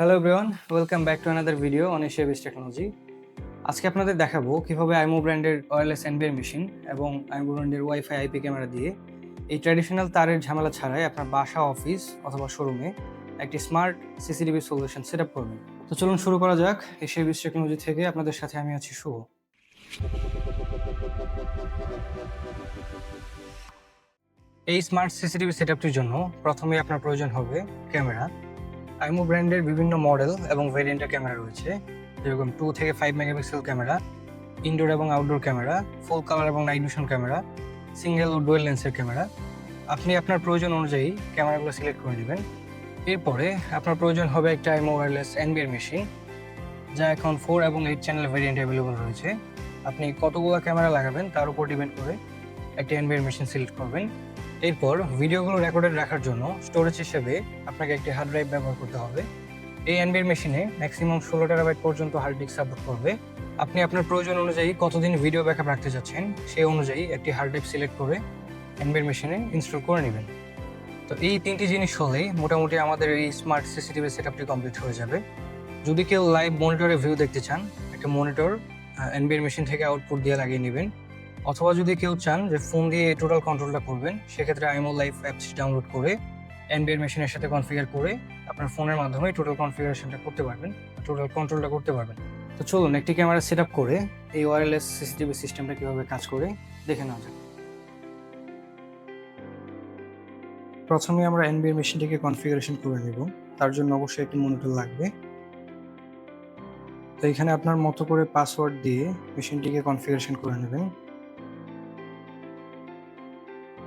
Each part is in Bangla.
Hello everyone, welcome back to another video on Asiabiz technology. আজকে আপনাদের দেখাবো কিভাবে আইমো ব্র্যান্ডের ওয়্যারলেস এনবিআর মেশিন এবং আইমো ব্র্যান্ডের ওয়াইফাই আইপি ক্যামেরা দিয়ে এই ট্র্যাডিশনাল তারের ঝামেলা ছাড়াই আপনার বাসা, অফিস অথবা শোরুমে একটি smart CCTV solution set up করবেন। তো চলুন শুরু করা যাক। এশিয়াবিজ টেকনোলজি থেকে আপনাদের সাথে আমি আছি শুভ। এই স্মার্ট সিসিটিভি সেট আপটির জন্য প্রথমে আপনার প্রয়োজন হবে ক্যামেরা। আইমো ব্র্যান্ডের বিভিন্ন মডেল এবং ভেরিয়েন্টের ক্যামেরা রয়েছে, যেরকম 2 থেকে 5 মেগাপিক্সেল ক্যামেরা, ইনডোর এবং আউটডোর ক্যামেরা, ফুল কালার এবং নাইট ভিশন ক্যামেরা, সিঙ্গেল ও ডুয়েল লেন্সের ক্যামেরা। আপনি আপনার প্রয়োজন অনুযায়ী ক্যামেরাগুলো সিলেক্ট করে নেবেন। এরপরে আপনার প্রয়োজন হবে একটা আইমো ওয়্যারলেস এনবিআর মেশিন, যা এখন 4 এবং 8 চ্যানেল ভেরিয়েন্ট অ্যাভেলেবল রয়েছে। আপনি কতগুলো ক্যামেরা লাগাবেন তার উপর ডিপেন্ড করে একটা এনবিআর মেশিন সিলেক্ট করবেন। এরপর ভিডিওগুলো রেকর্ডেড রাখার জন্য স্টোরেজ হিসেবে আপনাকে একটি হার্ড ড্রাইভ ব্যবহার করতে হবে। এই এনবিআর মেশিনে ম্যাক্সিমাম 16 টেরাবাইট পর্যন্ত হার্ড ডিস্ক সাপোর্ট করবে। আপনি আপনার প্রয়োজন অনুযায়ী কতদিন ভিডিও ব্যাকআপ রাখতে চাচ্ছেন সেই অনুযায়ী একটি হার্ড ড্রাইভ সিলেক্ট করে এনবিআর মেশিনে ইনস্টল করে নেবেন। তো এই তিনটি জিনিস হলেই মোটামুটি আমাদের এই স্মার্ট সিসিটিভি সেটআপটি কমপ্লিট হয়ে যাবে। যদি কেউ লাইভ মনিটরে ভিউ দেখতে চান, একটা মনিটর এনবিআর মেশিন থেকে আউটপুট দিয়ে লাগিয়ে নেবেন। অথবা যদি কেউ চান যে ফোন দিয়ে টোটাল কন্ট্রোলটা করবেন, সেক্ষেত্রে আইমো লাইভ অ্যাপস ডাউনলোড করে এনবিআর মেশিনের সাথে কনফিগার করে আপনার ফোনের মাধ্যমে টোটাল কনফিগারেশনটা করতে পারবেন, টোটাল কন্ট্রোলটা করতে পারবেন। তো চলুন একটি ক্যামেরা সেট আপ করে এই ওয়্যারলেস সিসিটিভি সিস্টেমটা কীভাবে কাজ করে দেখে নেওয়া যাক। প্রথমে আমরা এনবিআর মেশিনটিকে কনফিগারেশন করে নেব। তার জন্য অবশ্যই একটি মনিটর লাগবে। তো এখানে আপনার মতো করে পাসওয়ার্ড দিয়ে মেশিনটিকে কনফিগারেশন করে নেবেন।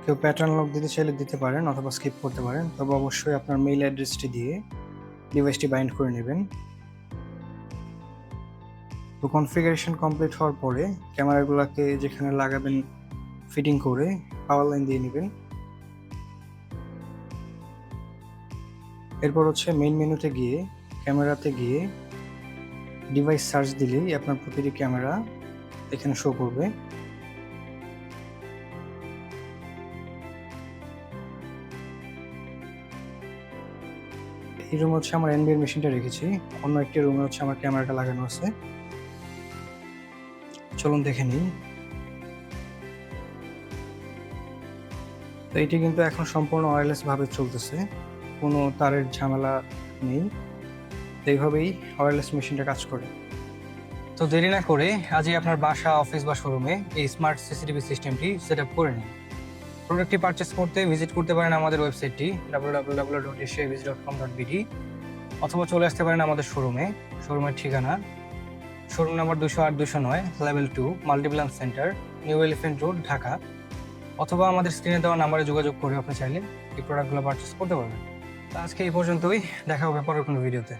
কেউ প্যাটার্ন লক দিতে চাইলে দিতে পারেন অথবা স্কিপ করতে পারেন, তবে অবশ্যই আপনার মেইল অ্যাড্রেসটি দিয়ে ডিভাইসটি বাইন্ড করে নেবেন। তো কনফিগারেশন কমপ্লিট হওয়ার পরে ক্যামেরাগুলোকে যেখানে লাগাবেন ফিটিং করে পাওয়ার লাইন দিয়ে নেবেন। এরপর হচ্ছে মেইন মেনুতে গিয়ে ক্যামেরাতে গিয়ে ডিভাইস সার্চ দিলেই আপনার প্রতিটি ক্যামেরা এখানে শো করবে। এই রুমে হচ্ছে আমার এনবিআর মেশিনটা রেখেছি, অন্য একটি রুমে হচ্ছে আমার ক্যামেরাটা লাগানো আছে। চলুন দেখে নিই। তো এটি কিন্তু এখন সম্পূর্ণ ওয়্যারলেস ভাবে চলতেছে, কোনো তারের ঝামেলা নেই। এইভাবেই ওয়্যারলেস মেশিনটা কাজ করে। তো দেরি না করে আজই আপনার বাসা, অফিস বা শোরুমে এই স্মার্ট সিসিটিভি সিস্টেমটি সেট আপ করে নিন। প্রোডাক্টটি পারচেস করতে ভিজিট করতে পারেন আমাদের ওয়েবসাইটটি www.asiaviz.com.bd অথবা চলে আসতে পারেন আমাদের শোরুমে। শোরুমের ঠিকানা showroom number 208-209, level 2, Multiplan centre, new elephant road, Dhaka. অথবা আমাদের স্ক্রিনে দেওয়া নাম্বারে যোগাযোগ করে আপনি চাইলে এই প্রোডাক্টগুলো পারচেস করতে পারবেন। আজকে এই পর্যন্তই, দেখা হবে পরের কোনো ভিডিওতে।